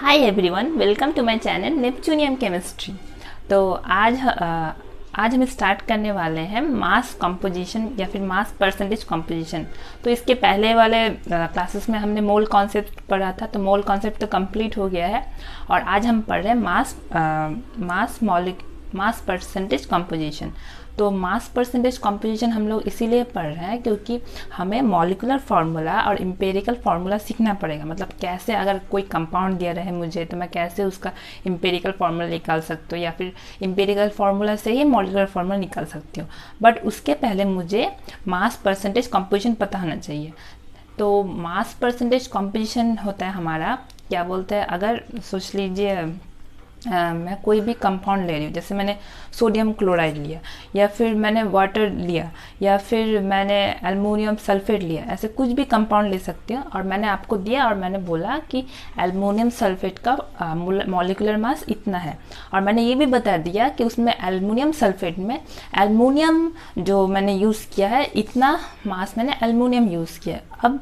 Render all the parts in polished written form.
Hi everyone, welcome to my channel Neptunium chemistry. तो आज हम स्टार्ट करने वाले हैं मास कंपोजिशन या फिर मास परसेंटेज कंपोजिशन। तो इसके पहले वाले क्लासेस में हमने मोल कॉन्सेप्ट पढ़ा था, तो मोल कॉन्सेप्ट तो कंप्लीट हो गया है और आज हम पढ़ रहे हैं मास परसेंटेज कंपोजिशन। तो मास परसेंटेज कंपोजिशन हम लोग इसीलिए पढ़ रहे हैं क्योंकि हमें मॉलिक्यूलर फार्मूला और एम्पिरिकल फार्मूला सीखना पड़ेगा। मतलब कैसे अगर कोई कंपाउंड दिया रहे मुझे तो मैं कैसे उसका एम्पिरिकल फार्मूला निकाल सकती हूँ या फिर एम्पिरिकल फार्मूला से ही मॉलिक्यूलर फार्मूला निकाल सकती हूँ। बट उसके पहले मुझे मास परसेंटेज कंपोजिशन पता होना चाहिए। तो मास परसेंटेज कंपोजिशन होता है हमारा, क्या बोलते हैं, अगर सोच लीजिए मैं कोई भी कंपाउंड ले रही हूँ, जैसे मैंने सोडियम क्लोराइड लिया या फिर मैंने वाटर लिया या फिर मैंने एल्युमिनियम सल्फेट लिया, ऐसे कुछ भी कंपाउंड ले सकती हूँ। और मैंने आपको दिया और मैंने बोला कि एल्युमिनियम सल्फेट का मॉलिक्यूलर मास इतना है, और मैंने ये भी बता दिया कि उसमें एल्युमिनियम सल्फेट में एल्युमिनियम जो मैंने यूज़ किया है इतना मास मैंने एल्युमिनियम यूज़ किया। अब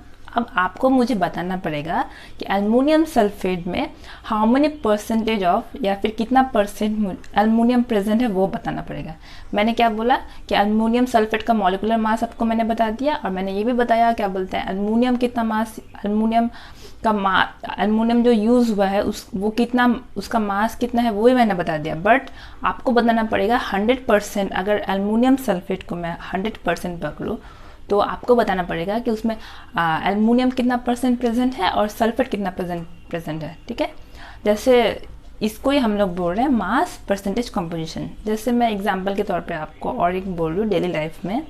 आपको मुझे बताना पड़ेगा कि एल्युमिनियम सल्फेट में हाउ मेनी परसेंटेज ऑफ या फिर कितना परसेंट एल्युमिनियम प्रेजेंट है वो बताना पड़ेगा। मैंने क्या बोला कि एल्युमिनियम सल्फेट का मॉलिक्यूलर मास आपको मैंने बता दिया, और मैंने ये भी बताया क्या बोलते हैं एल्युमिनियम कितना मास, एल्युमिनियम जो यूज़ हुआ है वो कितना, उसका मास कितना है वो ही मैंने बता दिया। बट आपको बताना पड़ेगा 100%। अगर एल्युमिनियम सल्फेट को मैं 100% पकड़ूँ तो आपको बताना पड़ेगा कि उसमें एल्युमिनियम कितना परसेंट प्रेजेंट है और सल्फेट कितना प्रेजेंट है। ठीक है, जैसे इसको ही हम लोग बोल रहे हैं मास परसेंटेज कंपोजिशन। जैसे मैं एग्जांपल के तौर पे आपको और एक बोल रही हूँ डेली लाइफ में,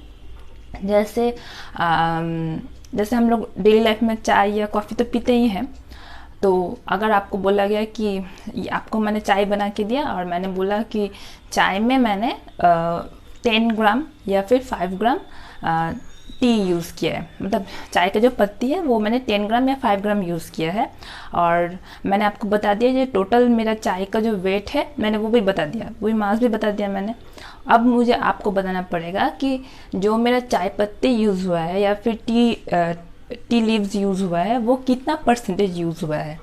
जैसे जैसे हम लोग डेली लाइफ में चाय या कॉफ़ी तो पीते ही हैं। तो अगर आपको बोला गया कि आपको मैंने चाय बना के दिया और मैंने बोला कि चाय में मैंने 10 ग्राम या फिर 5 ग्राम टी यूज़ किया है, मतलब चाय का जो पत्ती है वो मैंने 10 ग्राम या 5 ग्राम यूज़ किया है, और मैंने आपको बता दिया जो टोटल मेरा चाय का जो वेट है मैंने वो भी बता दिया, वही मास भी बता दिया मैंने। अब मुझे आपको बताना पड़ेगा कि जो मेरा चाय पत्ती यूज़ हुआ है या फिर टी लीव्स यूज़ हुआ है वो कितना परसेंटेज यूज़ हुआ है।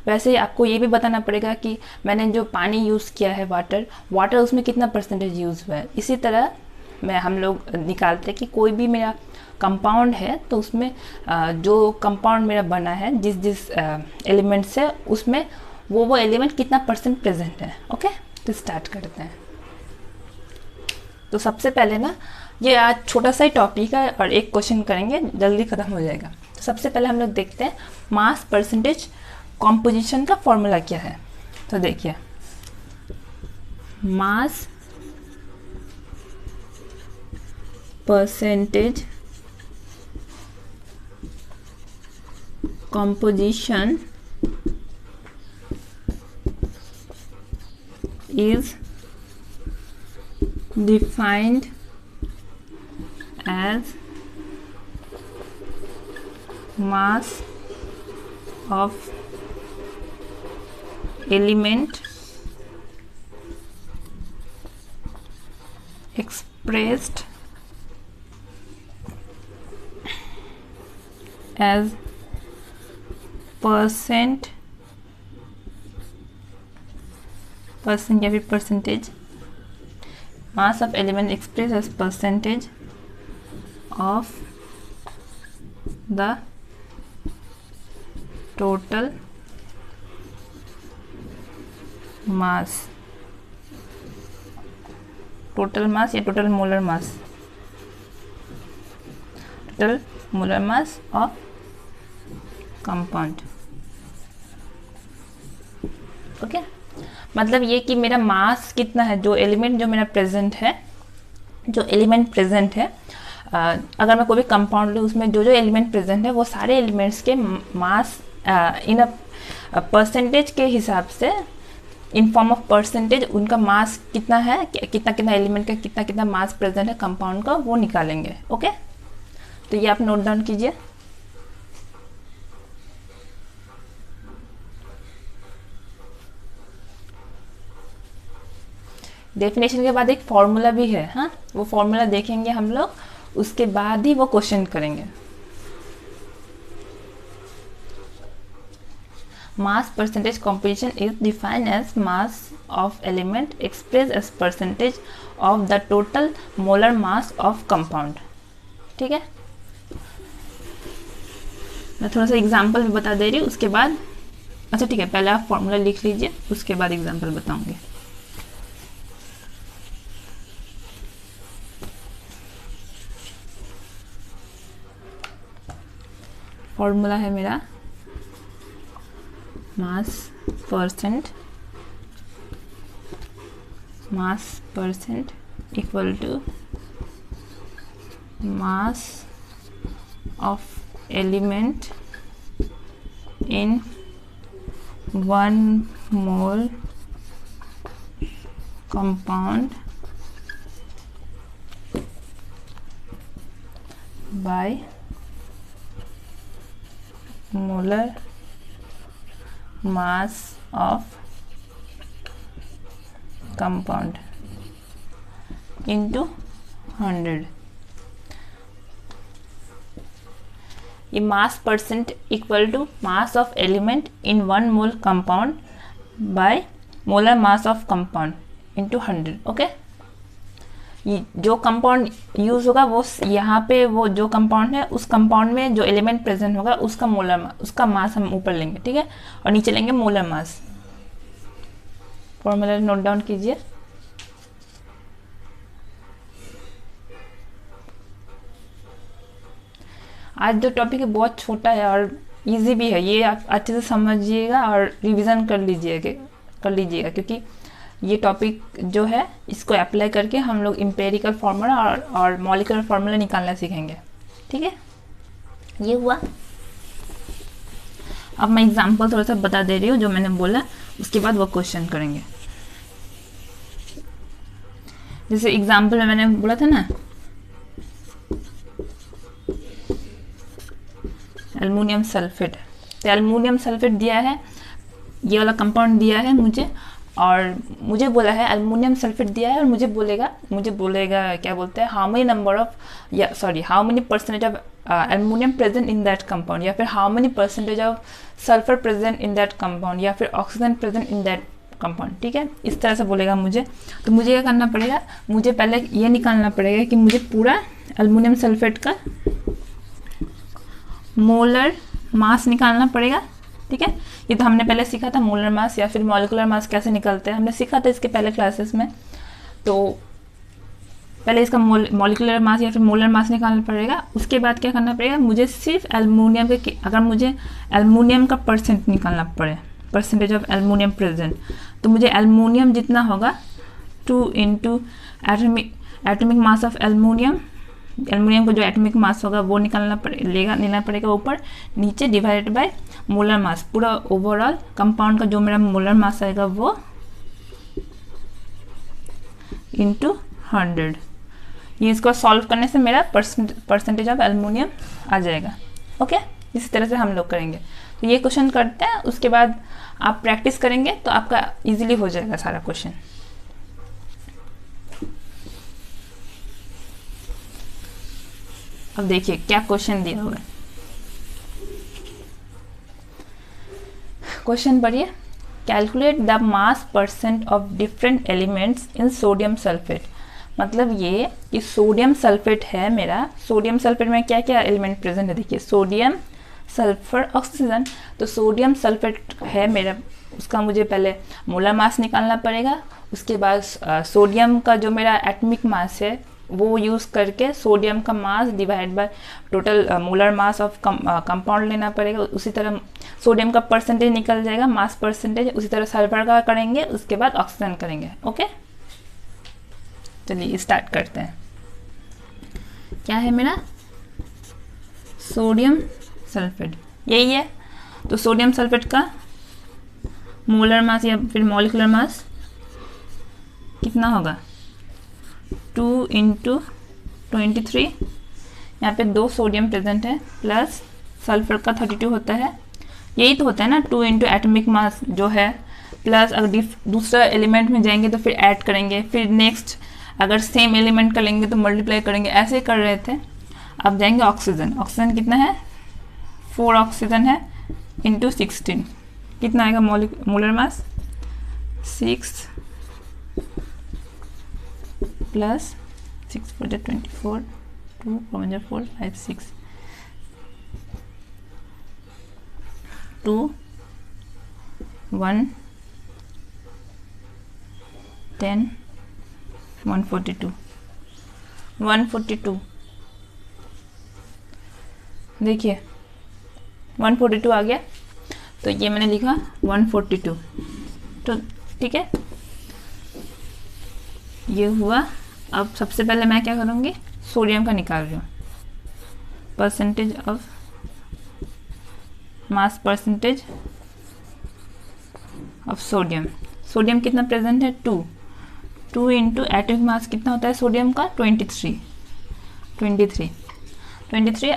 वैसे ही आपको ये भी बताना पड़ेगा कि मैंने जो पानी यूज़ किया है वाटर उसमें कितना परसेंटेज यूज़ हुआ है। इसी तरह हम लोग निकालते हैं कि कोई भी मेरा कंपाउंड है तो उसमें जो कंपाउंड मेरा बना है जिस एलिमेंट से उसमें वो एलिमेंट कितना परसेंट प्रेजेंट है। ओके, तो स्टार्ट करते हैं। तो सबसे पहले ना, ये आज छोटा सा ही टॉपिक है और एक क्वेश्चन करेंगे, जल्दी ख़त्म हो जाएगा। तो सबसे पहले हम लोग देखते हैं मास परसेंटेज कॉम्पोजिशन का फॉर्मूला क्या है। तो देखिए, mass percentage composition is defined as mass of element expressed as percent या फिर percentage, mass of element express as percentage of the total mass या total molar mass of compound. Okay, मतलब ये कि मेरा मास कितना है, जो एलिमेंट जो मेरा प्रेजेंट है, अगर मैं कोई भी कंपाउंड लूँ उसमें जो एलिमेंट प्रेजेंट है वो सारे एलिमेंट्स के मास इन अ परसेंटेज के हिसाब से, इन फॉर्म ऑफ परसेंटेज उनका मास कितना है, कितना एलिमेंट का कितना मास प्रेजेंट है कंपाउंड का, वो निकालेंगे। ओके, तो ये आप नोट डाउन कीजिए। डेफिनेशन के बाद एक फॉर्मूला भी है, हाँ, वो फॉर्मूला देखेंगे हम लोग, उसके बाद ही वो क्वेश्चन करेंगे। mass percentage composition is defined as mass of element expressed as percentage of the total molar mass of compound. ठीक है, मैं थोड़ा सा एग्जाम्पल भी बता दे रही हूँ उसके बाद. अच्छा ठीक है, पहले आप फॉर्मूला लिख लीजिए, उसके बाद एग्जाम्पल बताऊंगी. फॉर्मूला है मेरा mass percent equal to mass of element in 1 mole compound by molar mass of compound into 100. ये mass percent equal to mass of element in 1 mole compound by molar mass of compound into 100. Okay, जो compound use होगा वो यहाँ पे, वो जो compound है उस कंपाउंड में जो एलिमेंट प्रेजेंट होगा उसका उसका मास हम ऊपर लेंगे. ठीक है, और नीचे लेंगे molar mass. Formula note down कीजिए. आज जो टॉपिक है बहुत छोटा है और इजी भी है, ये आप अच्छे से समझिएगा और रिवीजन कर लीजिएगा क्योंकि ये टॉपिक जो है इसको अप्लाई करके हम लोग एम्पिरिकल फार्मूला और मॉलिक्यूलर फार्मूला निकालना सीखेंगे. ठीक है, ये हुआ. अब मैं एग्जांपल थोड़ा सा बता दे रही हूँ जो मैंने बोला, उसके बाद वो क्वेश्चन करेंगे. जैसे एग्जांपल में मैंने बोला था ना, एल्युमिनियम सल्फेट. तो एल्युमिनियम सल्फेट दिया है, ये वाला कंपाउंड दिया है मुझे, और मुझे बोला है एल्युमिनियम सल्फेट दिया है और मुझे बोलेगा क्या बोलते हैं, how many percentage of aluminium present in that compound, या फिर how many percentage of sulphur present in that compound, या फिर oxygen present in that compound. ठीक है, इस तरह से बोलेगा मुझे. तो मुझे क्या करना पड़ेगा, मुझे पहले ये निकालना पड़ेगा कि मुझे पूरा एल्युमिनियम सल्फेट का मोलर मास निकालना पड़ेगा. ठीक है, ये तो हमने पहले सीखा था, मोलर मास या फिर मॉलिक्यूलर मास कैसे निकलते हैं, हमने सीखा था इसके पहले क्लासेस में. तो पहले इसका मॉलिक्यूलर मास या फिर मोलर मास निकालना पड़ेगा. उसके बाद क्या करना पड़ेगा, मुझे सिर्फ एल्युमिनियम के, अगर मुझे एल्युमिनियम का परसेंट निकालना पड़े, परसेंटेज ऑफ एल्युमिनियम प्रेजेंट, तो मुझे एल्युमिनियम जितना होगा 2 into atomic mass of aluminium को जो एटॉमिक मास होगा वो लेना पड़ेगा ऊपर, नीचे डिवाइडेड बाय मोलर मास. पूरा ओवरऑल कंपाउंड का जो मेरा मोलर मास आएगा वो इंटू 100. ये इसको सॉल्व करने से मेरा परसेंटेज ऑफ एल्युमिनियम आ जाएगा. ओके, इसी तरह से हम लोग करेंगे. तो ये क्वेश्चन करते हैं, उसके बाद आप प्रैक्टिस करेंगे तो आपका इजीली हो जाएगा सारा क्वेश्चन. अब देखिए क्या क्वेश्चन दिया हुआ है. क्वेश्चन पढ़िए. Calculate the mass percent of different elements in sodium sulphate. मतलब ये कि सोडियम सल्फेट है मेरा, सोडियम सल्फेट में क्या क्या एलिमेंट प्रेजेंट है. देखिए सोडियम, सल्फर, ऑक्सीजन. तो सोडियम सल्फेट है मेरा, उसका मुझे पहले मोलर मास निकालना पड़ेगा. उसके बाद सोडियम का जो मेरा एटॉमिक मास है वो यूज़ करके सोडियम का mass divide by total molar mass of compound लेना पड़ेगा. उसी तरह सोडियम का परसेंटेज निकल जाएगा, मास परसेंटेज. उसी तरह सल्फर का करेंगे, उसके बाद ऑक्सीजन करेंगे. ओके, चलिए स्टार्ट करते हैं. क्या है मेरा, सोडियम सल्फेट, यही है. तो सोडियम सल्फेट का मोलर मास या फिर मॉलिक्यूलर मास कितना होगा, 2 इंटू 23. यहाँ पे 2 सोडियम प्रेजेंट है, प्लस सल्फर का 32 होता है. यही तो होता है ना, 2 इंटू एटॉमिक मास जो है, प्लस अगर दूसरा एलिमेंट में जाएंगे तो फिर ऐड करेंगे, फिर नेक्स्ट अगर सेम एलिमेंट का लेंगे तो मल्टीप्लाई करेंगे, ऐसे कर रहे थे. अब जाएंगे ऑक्सीजन. ऑक्सीजन कितना है, 4 ऑक्सीजन है इंटू 16. कितना आएगा मोलर मास 6 प्लस 6 4 24 2 4 5 6 2 1 10 142 142 देखिए 142 आ गया, तो ये मैंने लिखा 142, तो ठीक है ये हुआ। अब सबसे पहले मैं क्या करूँगी, सोडियम का निकाल रही हूँ, percentage of mass percentage of sodium. Sodium कितना प्रेजेंट है 2 इंटू एटॉमिक मास कितना होता है सोडियम का 23।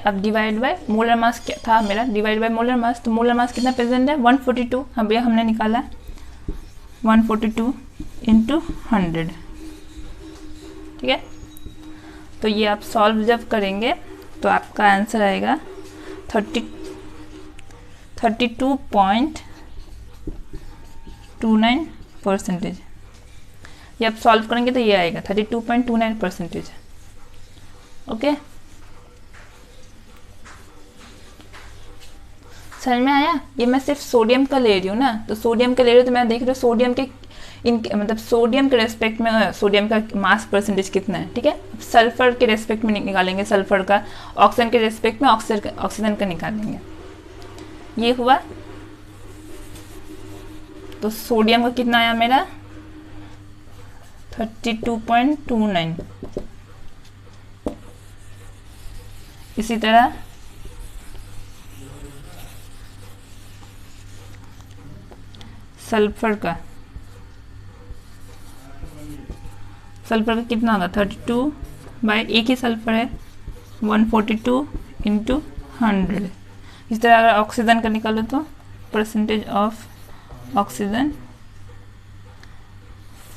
अब डिवाइड बाय मोलर मास क्या था मेरा, डिवाइड बाय मोलर मास, तो मोलर मास कितना प्रेजेंट है 142, हाँ भैया हमने निकाला 142 इंटू 100, ठीक है। तो ये आप सॉल्व जब करेंगे तो आपका आंसर आएगा 32.29%। ये आप सॉल्व करेंगे तो ये आएगा 32.29%। ओके, समझ में आया। ये मैं सिर्फ सोडियम का ले रही हूँ ना, तो सोडियम का ले रही हूँ तो मैं देख रही हूँ सोडियम के मतलब सोडियम के रेस्पेक्ट में सोडियम का मास परसेंटेज कितना है, ठीक है। सल्फर के रेस्पेक्ट में निकालेंगे सल्फर का, ऑक्सीजन के रेस्पेक्ट में ऑक्सीजन का निकालेंगे। ये हुआ, तो सोडियम का कितना आया मेरा 32.29। इसी तरह सल्फर का कितना होगा 32 बाय एक ही सल्फर है 142 इंटू 100। इस तरह अगर ऑक्सीजन का निकालो तो percentage of oxygen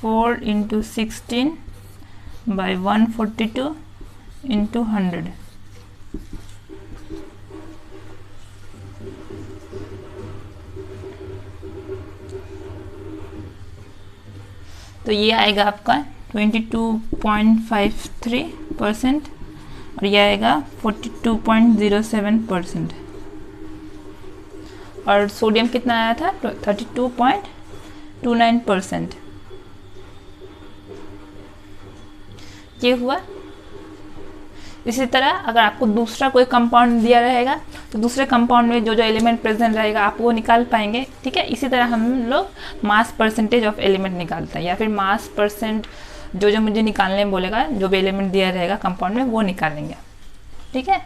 4 into 16 by 142 into 100। तो ये आएगा आपका 22.53% और ये आएगा 42.07%। और सोडियम कितना आया था 32.29%। ये हुआ। इसी तरह अगर आपको दूसरा कोई कंपाउंड दिया रहेगा तो दूसरे कंपाउंड में जो जो एलिमेंट प्रेजेंट रहेगा आप वो निकाल पाएंगे, ठीक है। इसी तरह हम लोग मास परसेंटेज ऑफ एलिमेंट निकालते हैं, या फिर मास परसेंट जो जो मुझे निकालने बोलेगा, जो भी एलिमेंट दिया रहेगा कंपाउंड में वो निकालेंगे, ठीक है।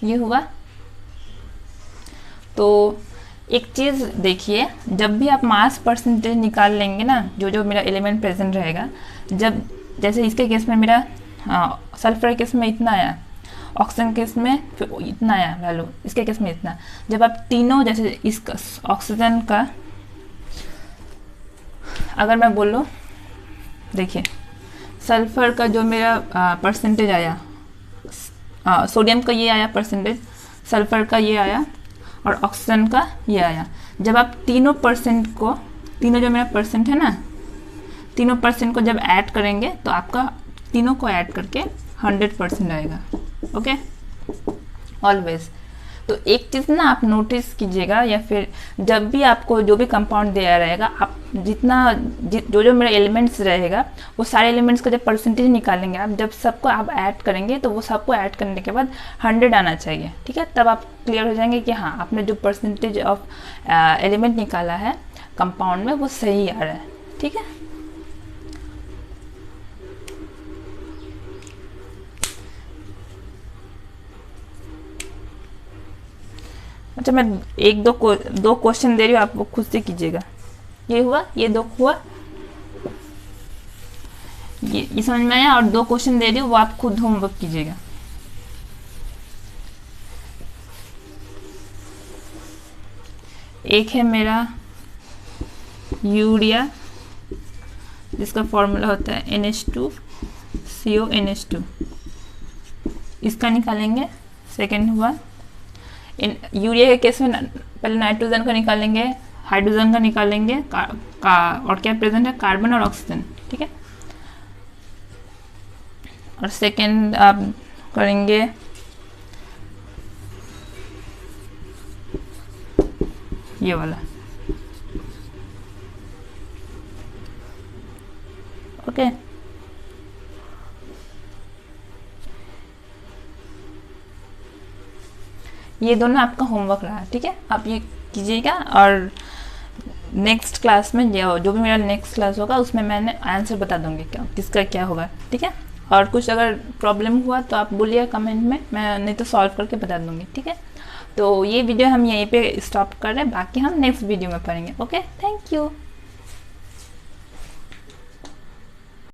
ये हुआ। तो एक चीज़ देखिए, जब भी आप मास परसेंटेज निकाल लेंगे ना, जो जो मेरा एलिमेंट प्रेजेंट रहेगा, जब जैसे इसके केस में मेरा सल्फर केस में इतना आया, ऑक्सीजन केस में फिर इतना आया वैल्यू, इसके केस में इतना, जब आप तीनों जैसे इस ऑक्सीजन का अगर मैं बोलूँ, देखिए सल्फर का जो मेरा परसेंटेज आया, सोडियम का ये आया परसेंटेज, सल्फर का ये आया और ऑक्सीजन का ये आया। जब आप तीनों परसेंट को, तीनों जो मेरा परसेंट है ना, तीनों परसेंट को जब ऐड करेंगे तो आपका तीनों को ऐड करके 100% आएगा। Okay, always. तो एक चीज़ ना आप नोटिस कीजिएगा, या फिर जब भी आपको जो भी कंपाउंड दिया रहेगा, आप जितना जो जो मेरा एलिमेंट्स रहेगा वो सारे एलिमेंट्स का जब परसेंटेज निकालेंगे, आप जब सबको आप ऐड करेंगे तो वो सबको ऐड करने के बाद 100 आना चाहिए, ठीक है। तब आप क्लियर हो जाएंगे कि हाँ आपने जो परसेंटेज ऑफ एलिमेंट निकाला है कंपाउंड में वो सही आ रहा है, ठीक है। अच्छा, मैं एक दो क्वेश्चन दे रही हूँ, आप वो खुद से कीजिएगा। ये हुआ, ये दो हुआ, ये समझ में आया। और दो क्वेश्चन दे रही हूँ वो आप खुद होमवर्क कीजिएगा। एक है मेरा यूरिया, जिसका फॉर्मूला होता है NH2CONH2, इसका निकालेंगे। सेकेंड हुआ इन यूरिया के केस में पहले नाइट्रोजन का निकालेंगे, हाइड्रोजन का निकालेंगे, और क्या प्रेजेंट है, कार्बन और ऑक्सीजन, ठीक है। और सेकेंड आप करेंगे ये वाला, ओके। ये दोनों आपका होमवर्क रहा, ठीक है, आप ये कीजिएगा। और नेक्स्ट क्लास में जो भी मेरा नेक्स्ट क्लास होगा उसमें मैंने आंसर बता दूंगी क्या किसका क्या होगा, ठीक है। और कुछ अगर प्रॉब्लम हुआ तो आप बोलिए कमेंट में, मैं नहीं तो सॉल्व करके बता दूंगी, ठीक है। तो ये वीडियो हम यहीं पे स्टॉप कर रहे हैं, बाकी हम नेक्स्ट वीडियो में पढ़ेंगे, ओके। Thank you.